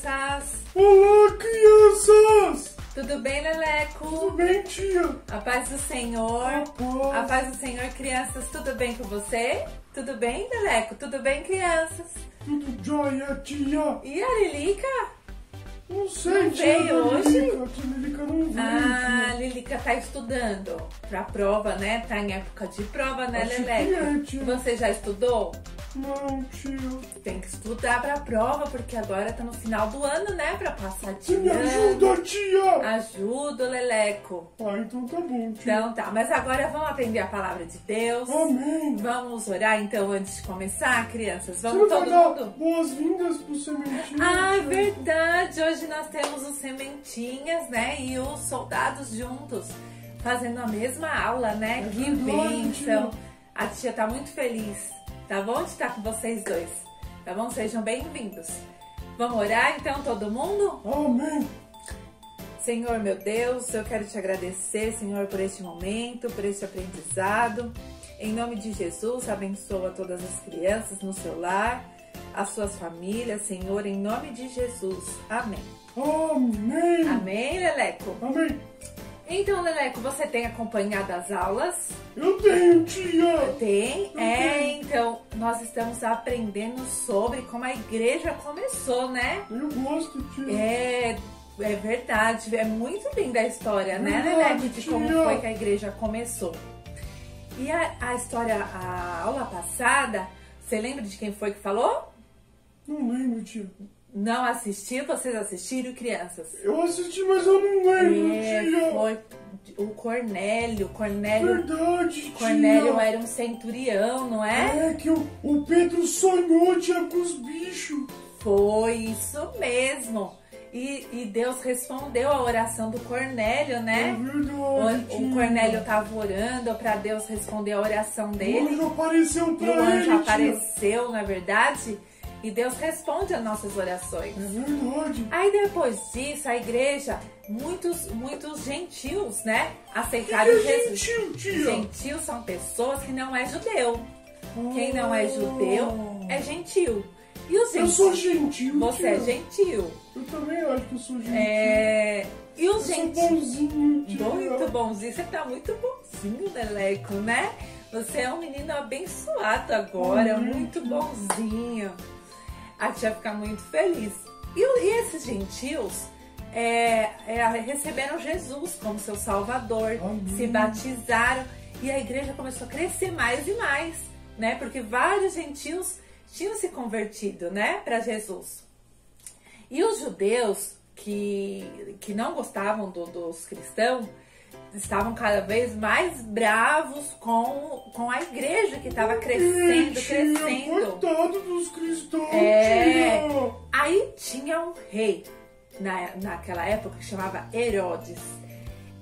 crianças! Olá, crianças! Tudo bem, Leleco? Tudo bem, tia? A paz do Senhor. A paz do Senhor, crianças. Tudo bem com você? Tudo bem, Leleco? Tudo bem, crianças? Tudo jóia, tia? E a Lilica? Não sei, Não tia. veio hoje? Tia Lilica não veio. Ah, a Lilica tá estudando pra prova, né? Tá em época de prova, né, Acho que Leleco? é, tia. Você já estudou? Não, tia. Tem que estudar pra prova, porque agora tá no final do ano, né? Pra passar de Você me ano. ajuda, tia? Ajuda, Leleco. Ah, então tá bom, tia. Então tá, mas agora vamos aprender a palavra de Deus. Amém. Vamos orar então antes de começar, crianças? Você Vamos vai todo dar mundo? boas-vindas pro sementinho? Ah, tia? verdade! Hoje nós temos os sementinhas, né? E os soldados juntos, fazendo a mesma aula, né? É Que verdade, bênção! tia. A tia tá muito feliz, tá bom? De estar com vocês dois, tá bom? Sejam bem-vindos. Vamos orar então, todo mundo? Amém. Senhor, meu Deus, eu quero te agradecer, Senhor, por este momento, por este aprendizado. Em nome de Jesus, abençoa todas as crianças no seu lar, as suas famílias, Senhor, em nome de Jesus. Amém. Amém. Amém, Leleco? Amém. Então, Leleco, você tem acompanhado as aulas? Eu tenho, tia. Tem? tenho. Então, nós estamos aprendendo sobre como a igreja começou, né? Eu gosto, tia. É verdade, é muito linda a história, né, Verdade, Leleco, de como tia. foi que a igreja começou. E a história, a aula passada, você lembra de quem foi que falou? Não lembro, tia. Não assistiu? Vocês assistiram, crianças? Eu assisti, mas eu não lembro, tia. Foi o Cornélio. Verdade, tia. Cornélio era um centurião, não é? É que o Pedro sonhou, tia, com os bichos. Foi isso mesmo. E Deus respondeu a oração do Cornélio, É né? verdade, tia. O Cornélio estava orando para Deus responder a oração O dele. anjo apareceu E pra o ele, anjo tia. apareceu, na verdade, e Deus responde às nossas orações. É verdade. Aí depois disso, a igreja, muitos gentios, né, aceitaram Que é Jesus. gentil, tia? Gentios são pessoas que não é judeu. Quem não é judeu é gentil. E os Eu sou gentil, Você tia. é gentil. Eu também acho que eu sou gentil. E Eu os sou gentios... bonzinho, tia. Muito bonzinho. Você tá muito bonzinho, Leleco, né? Você é um menino abençoado agora, muito bonzinho. A tia fica muito feliz. E esses gentios receberam Jesus como seu Salvador, Amém. se batizaram e a igreja começou a crescer mais e mais, né? Porque vários gentios tinham se convertido, né, para Jesus. E os judeus que não gostavam dos cristãos estavam cada vez mais bravos com a igreja que estava crescendo, crescendo. Coitado dos cristãos, É. tia. Aí tinha um rei naquela época que chamava Herodes.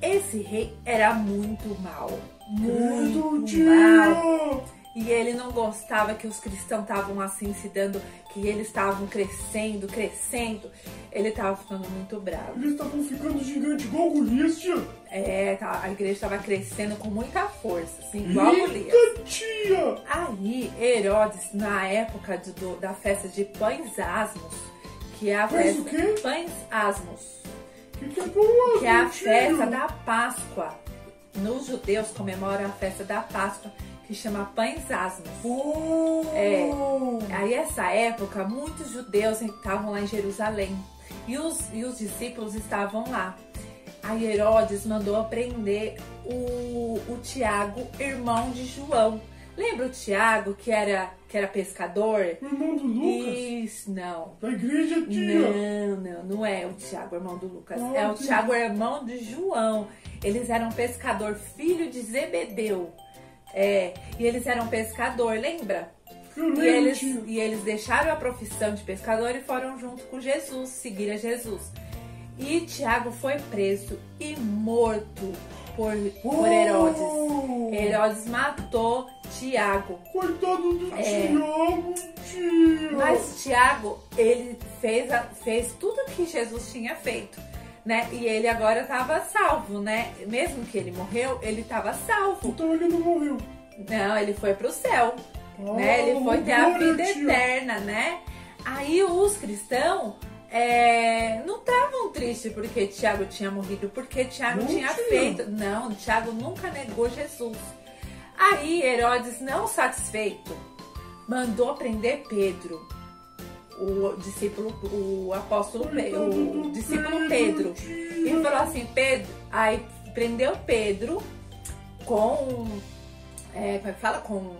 Esse rei era muito mau, Credo, muito tia. mau. E ele não gostava que os cristãos estavam assim se dando, que eles estavam crescendo. Ele estava ficando muito bravo. Eles estavam ficando gigante igual Golias, tia. A igreja estava crescendo com muita força, assim, igual Golias. Eita, tia. Aí, Herodes, na época da festa de Pães Asmos, que é a Pães o festa... quê? Pães Asmos, Que é bom, que é a tia? festa da Páscoa. Nos judeus comemoram a festa da Páscoa, que chama Pães Asmos. Oh. Aí, essa época, muitos judeus estavam lá em Jerusalém e os discípulos estavam lá. Aí Herodes mandou prender o Tiago, irmão de João. Lembra o Tiago, que era pescador? O irmão do Lucas? Isso, não. Da igreja, tia. Não é o Tiago, irmão do Lucas. Ah, É o sim. Tiago, irmão de João. Eles eram pescador, filho de Zebedeu. E eles eram pescador, lembra? Eu lembro, tia. E eles deixaram a profissão de pescador e foram junto com Jesus, seguir a Jesus. E Tiago foi preso e morto por Herodes. Herodes matou Tiago. Coitado do Tiago, tia. Mas Tiago, ele fez tudo que Jesus tinha feito, né? E ele agora estava salvo, né? Mesmo que ele morreu, ele estava salvo. Então ele não morreu. Não, ele foi pro céu, né? Ele foi ter a vida eterna, né? Aí os cristãos não estavam tristes porque Tiago tinha morrido, porque Tiago tinha feito. Não, Tiago nunca negou Jesus. Aí Herodes, não satisfeito, mandou prender Pedro, o discípulo Pedro. E falou assim, Pedro, aí prendeu Pedro com, como é que fala? Com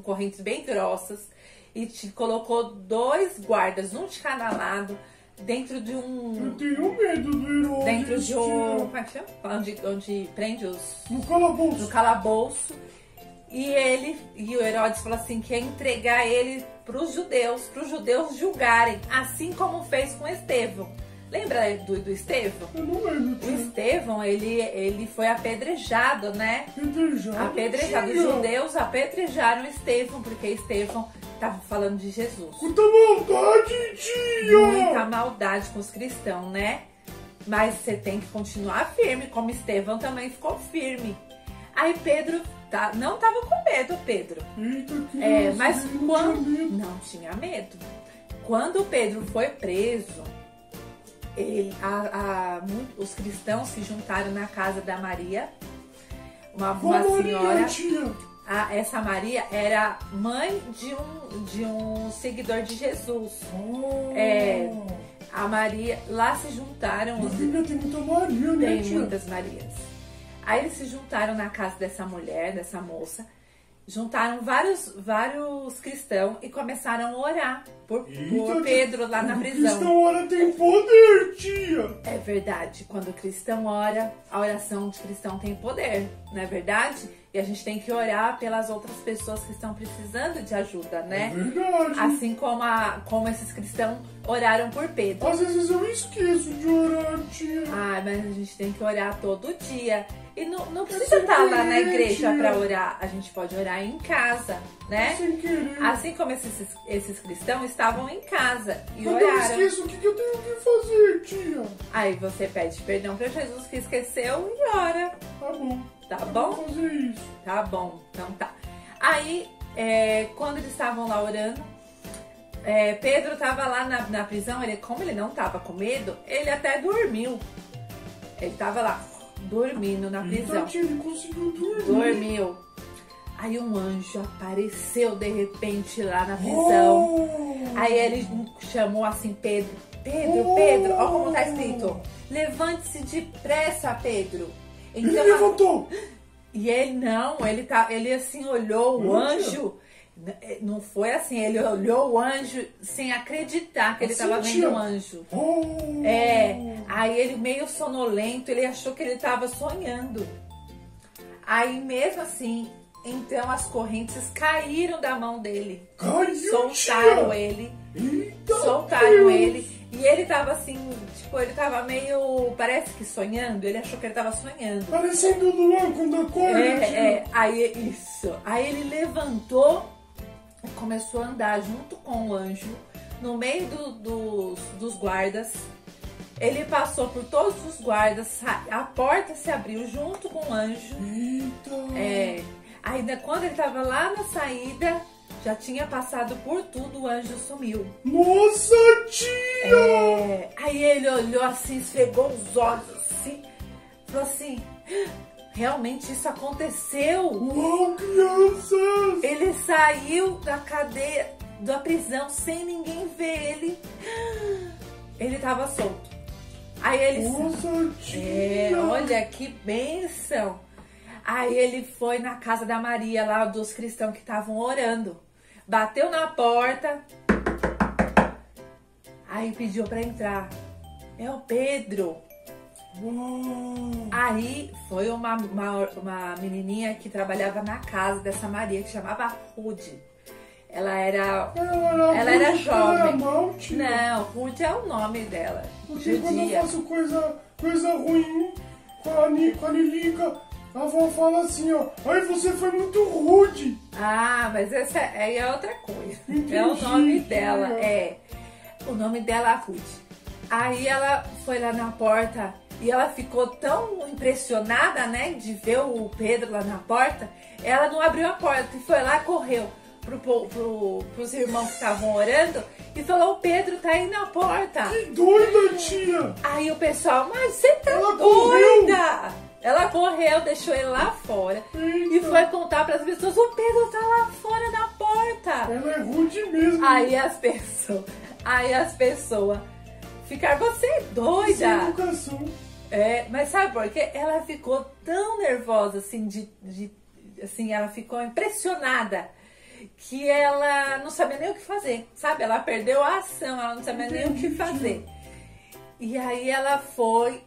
correntes bem grossas, e colocou 2 guardas, um de cada lado, dentro de um... Eu tenho medo do Herodes. Dentro de um... Como é que chama? Onde prende os... No calabouço. No calabouço. E o Herodes falou assim, que ia entregar ele para os judeus julgarem, assim como fez com Estevão. Lembra do Estevão? Eu não lembro. O Estevão, ele foi apedrejado, né? Apedrejado. Os judeus apedrejaram Estevão, porque Estevão estava falando de Jesus. Muita maldade, tia! Muita maldade com os cristãos, né? Mas você tem que continuar firme, como Estevão também ficou firme. Aí Pedro não estava com medo, Pedro. Eita, mas quando... Não tinha medo. Quando Pedro foi preso, os cristãos se juntaram na casa da Maria, uma senhora. Essa Maria era mãe de um seguidor de Jesus. A Maria, lá se juntaram. Na Bíblia tem muita Maria, né, Tem tia? muitas Marias. Aí eles se juntaram na casa dessa mulher, dessa moça. Juntaram vários cristãos e começaram a orar por Pedro lá na prisão. O cristão ora tem poder, tia! É verdade. Quando o cristão ora, a oração de cristão tem poder, não é verdade? E a gente tem que orar pelas outras pessoas que estão precisando de ajuda, né? É verdade. Assim como esses cristãos oraram por Pedro. Às vezes eu esqueço de orar, tia. Mas a gente tem que orar todo dia. E não precisa estar lá na igreja para orar. A gente pode orar em casa, né? Sem querer. Assim como esses cristãos estavam em casa e Quando oraram. eu esqueço, o que eu tenho que fazer, tia? Aí você pede perdão para Jesus que esqueceu e ora. Tá bom. Tá bom? Vou fazer isso. Tá bom, então tá. Aí, quando eles estavam lá orando, Pedro estava lá na prisão. Como ele não estava com medo, ele até dormiu. Ele estava lá dormindo na prisão. Ele conseguiu dormir. Dormiu. Aí um anjo apareceu de repente lá na prisão. Aí ele chamou assim Pedro. Pedro, olha como tá escrito. Levante-se depressa, Pedro. Então, ele levantou. E ele assim olhou o anjo. Não foi assim, ele olhou o anjo sem acreditar que ele estava vendo um anjo. Aí ele meio sonolento, ele achou que ele estava sonhando. Aí mesmo assim, então as correntes caíram da mão dele. Soltaram ele. Soltaram ele. E ele tava assim, ele tava meio, parece que sonhando. Ele achou que ele tava sonhando. Parecendo o Luan quando acorda. Aí ele levantou e começou a andar junto com o anjo no meio dos guardas. Ele passou por todos os guardas, a porta se abriu junto com o anjo. Eita! Ainda quando ele tava lá na saída, já tinha passado por tudo, o anjo sumiu. Nossa, tia! Aí ele olhou assim, esfregou os olhos assim, falou assim, realmente isso aconteceu. Uau, crianças! Ele saiu da cadeia, da prisão, sem ninguém ver ele. Ele tava solto. Aí ele... Nossa, tia! Olha que bênção! Aí ele foi na casa da Maria, lá dos cristãos que estavam orando. Bateu na porta. Aí pediu para entrar. É o Pedro. Uau. Aí foi uma menininha que trabalhava na casa dessa Maria, que chamava Ruth. Ela era jovem. Não, Ruth é o nome dela. Porque quando eu faço coisa ruim com a Lilica, a avó fala assim, ó, ai, você foi muito rude. Mas essa aí é outra coisa. Entendi, é o nome dela, o nome dela é Ruth. Aí ela foi lá na porta e ela ficou tão impressionada, né, de ver o Pedro lá na porta, ela não abriu a porta e foi lá, correu. pros irmãos que estavam orando e falou: o Pedro tá aí na porta. Que doida, tia! Aí o pessoal: mas você tá Ela doida! Ela correu, deixou ele lá fora. Eita. E foi contar para as pessoas: o Pedro tá lá fora da porta. Ela é rude mesmo. Aí as pessoas ficaram: você é doida? Sem educação. Mas sabe por quê? Ela ficou tão nervosa, assim, assim, ela ficou impressionada que ela não sabia nem o que fazer, sabe? Ela perdeu a ação, ela não sabia nem o que fazer. E aí ela foi,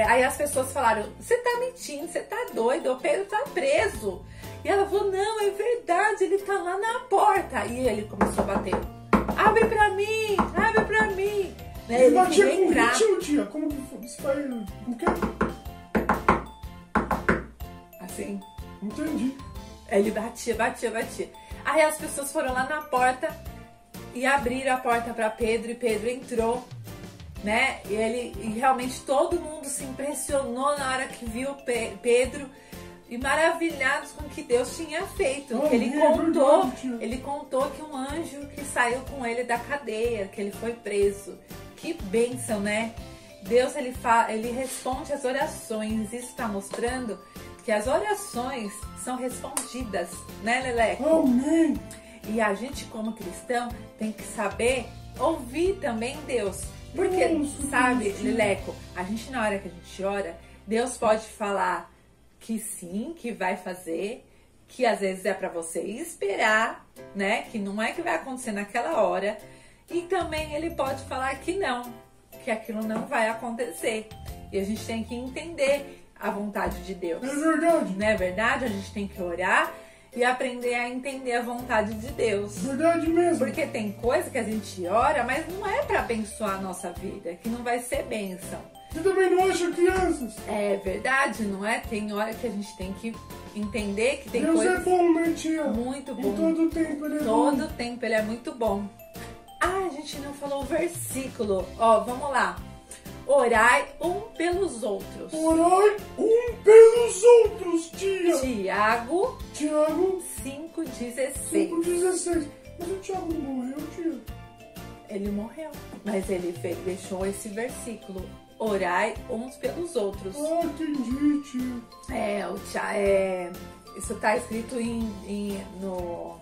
aí as pessoas falaram: você tá mentindo, você tá doido, o Pedro tá preso. E ela falou: não, é verdade, ele tá lá na porta. E ele começou a bater: abre pra mim, abre pra mim. Ele batia com ritmo, tia? Como que foi? Você faz o quê? Assim. Entendi. Ele batia. Aí as pessoas foram lá na porta e abriram a porta para Pedro, e Pedro entrou, né? E realmente todo mundo se impressionou na hora que viu Pedro, e maravilhados com o que Deus tinha feito. Ele contou que um anjo que saiu com ele da cadeia, que ele foi preso. Que bênção, né? Deus, ele responde as orações. Isso está mostrando que as orações são respondidas, né, Leleco? Amém! E a gente, como cristão, tem que saber ouvir também Deus. Porque, sabe, Leleco, a gente, na hora que a gente ora, Deus pode falar que sim, que vai fazer, que às vezes é para você esperar, né? Que não é que vai acontecer naquela hora. E também ele pode falar que não, que aquilo não vai acontecer. E a gente tem que entender a vontade de Deus. É verdade. Não é verdade? A gente tem que orar e aprender a entender a vontade de Deus. Verdade mesmo. Porque tem coisa que a gente ora, mas não é para abençoar a nossa vida, que não vai ser bênção. Você também não acha crianças? É verdade, não é? Tem hora que a gente tem que entender que tem Deus coisas... é bom, né, tia? Muito bom. Em todo tempo ele é bom. Todo tempo ele é muito bom. Ah, a gente não falou o versículo. Ó, vamos lá. Orai um pelos outros. Orai um pelos outros, tia. Tiago 5,16. 5,16. Mas o Tiago não morreu, tia? Ele morreu, mas ele deixou esse versículo. Orai uns pelos outros. Ah, entendi, tia. Isso está escrito no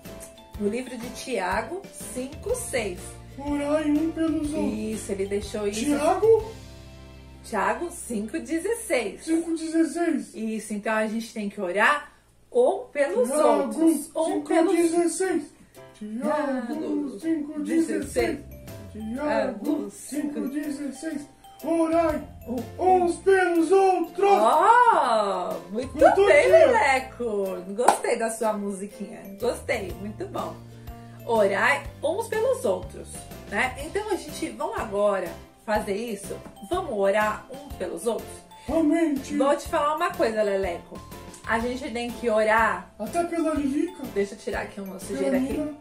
livro de Tiago 5,6. Orai um pelos outros. Isso, ele deixou isso. Tiago 5,16. 5,16. Isso, então a gente tem que orar pelos outros. 5,16. Tiago 5,16. Tiago 5,16. Orai uns pelos outros. Muito bem, moleco. Gostei da sua musiquinha. Gostei, muito bom. Orai uns pelos outros, né? Então vamos agora fazer isso. Vamos orar uns pelos outros. Amém, tia. Vou te falar uma coisa, Leleco. A gente tem que orar. Até pela Lilica. Deixa eu tirar aqui uma sujeira aqui.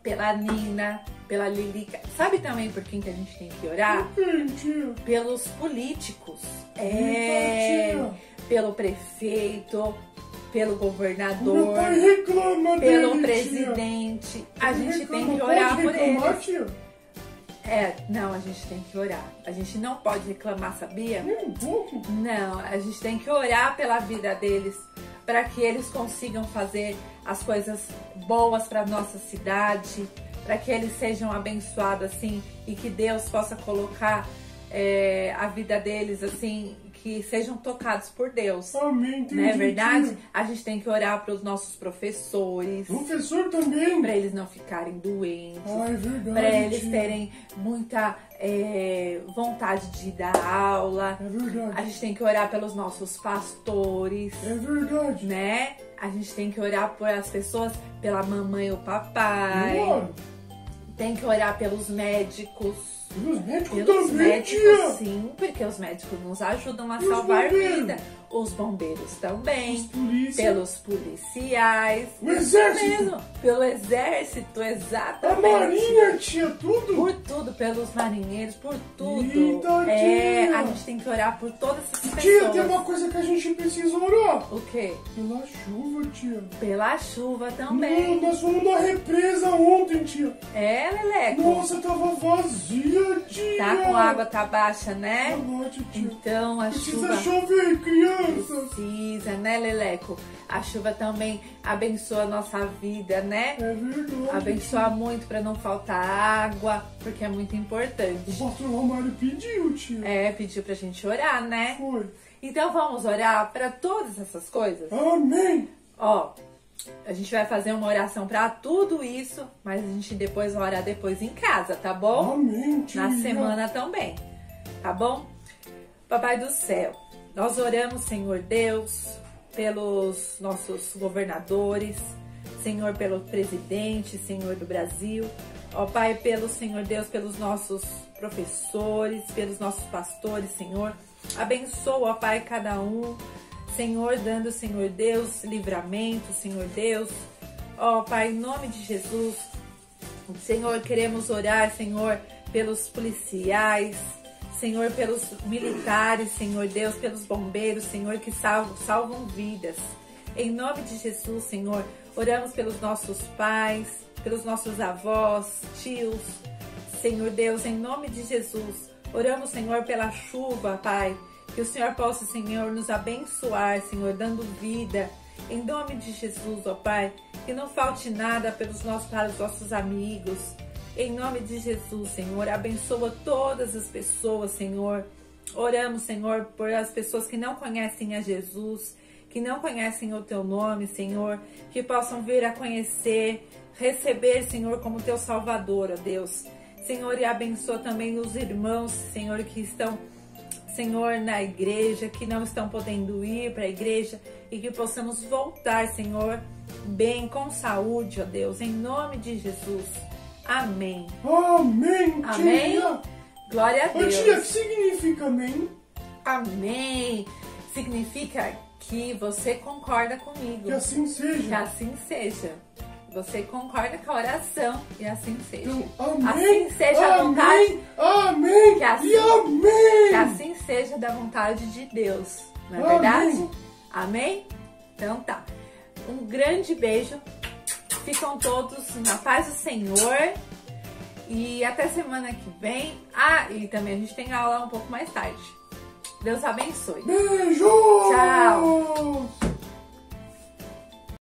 Pela Nina, pela Lilica. Sabe também por quem que a gente tem que orar? Tia. Pelos políticos. Tia. Pelo prefeito, pelo governador, Meu pai reclama pelo dele, presidente. Tia. A gente reclama. tem que orar Pode por reclamar, eles. Tia? Não, a gente tem que orar. A gente não pode reclamar, sabia? Um pouco. Não, a gente tem que orar pela vida deles, para que eles consigam fazer as coisas boas para nossa cidade, para que eles sejam abençoados assim, e que Deus possa colocar a vida deles assim, que sejam tocados por Deus. Amém, entendi, não é verdade? tia. A gente tem que orar para os nossos professores. Professor também. Para eles não ficarem doentes. Ah, é verdade, para eles tia. terem muita vontade de dar aula. É verdade. A gente tem que orar pelos nossos pastores. É verdade. Né? A gente tem que orar por as pessoas, pela mamãe e o papai. Bora. Tem que orar pelos médicos. Pelos médicos Pelos também, médicos, tia. sim, porque os médicos nos ajudam a E os salvar bombeiros? vida. Os bombeiros também. Polícia. Pelos policiais. O exército. Mesmo, pelo exército, A exatamente. marinha, tia, tudo. Por tudo, pelos marinheiros, por tudo. Eita, É, tia. a gente tem que orar por todas essas pessoas. Tia, tem uma coisa que a gente precisa orar. O quê? Pela chuva, tia. Pela chuva também. Nós fomos na represa ontem, tia. É, Leleco. Nossa, tava vazia, tia. Tá com água, tá baixa, né? Boa noite, tia. Então a Precisa chuva chover, crianças. precisa, né, Leleco? A chuva também abençoa a nossa vida, né? É verdade. Abençoa muito pra não faltar água, porque é muito importante. O pastor Romário pediu, tia. É, pediu pra gente orar, né? Foi. Então vamos orar pra todas essas coisas? Amém. Ó, a gente vai fazer uma oração pra tudo isso, mas a gente depois vai orar depois em casa, tá bom? Amém, tia. Na semana também, tá bom? Papai do céu, nós oramos, Senhor Deus, pelos nossos governadores, Senhor, pelo presidente, Senhor do Brasil, ó Pai, pelo Senhor Deus, pelos nossos professores, pelos nossos pastores, Senhor, abençoa, ó Pai, cada um, Senhor, dando, Senhor Deus, livramento, Senhor Deus, ó Pai, em nome de Jesus, Senhor, queremos orar, Senhor, pelos policiais, Senhor, pelos militares, Senhor Deus, pelos bombeiros, Senhor, que salvam vidas. Em nome de Jesus, Senhor, oramos pelos nossos pais, pelos nossos avós, tios, Senhor Deus, em nome de Jesus. Oramos, Senhor, pela chuva, Pai, que o Senhor possa, Senhor, nos abençoar, Senhor, dando vida. Em nome de Jesus, ó Pai, que não falte nada para os nossos amigos. Em nome de Jesus, Senhor, abençoa todas as pessoas, Senhor. Oramos, Senhor, por as pessoas que não conhecem a Jesus, que não conhecem o Teu nome, Senhor, que possam vir a conhecer, receber, Senhor, como Teu Salvador, ó Deus. Senhor, e abençoa também os irmãos, Senhor, que estão, Senhor, na igreja, que não estão podendo ir para a igreja e que possamos voltar, Senhor, bem, com saúde, ó Deus, em nome de Jesus. Amém. Amém, tia. Amém. Glória a Ô, Deus. tia, o que significa amém? Amém. Significa que você concorda comigo. Que assim Que seja. assim seja. Você concorda com a oração e assim seja. Então, amém. Assim seja a vontade. Amém. Que assim- E amém. Que assim seja da vontade de Deus. Não é Amém. verdade? Amém? Então tá. Um grande beijo. Ficam todos na paz do Senhor. E até semana que vem. Ah, e também a gente tem aula um pouco mais tarde. Deus abençoe. Beijo. Tchau.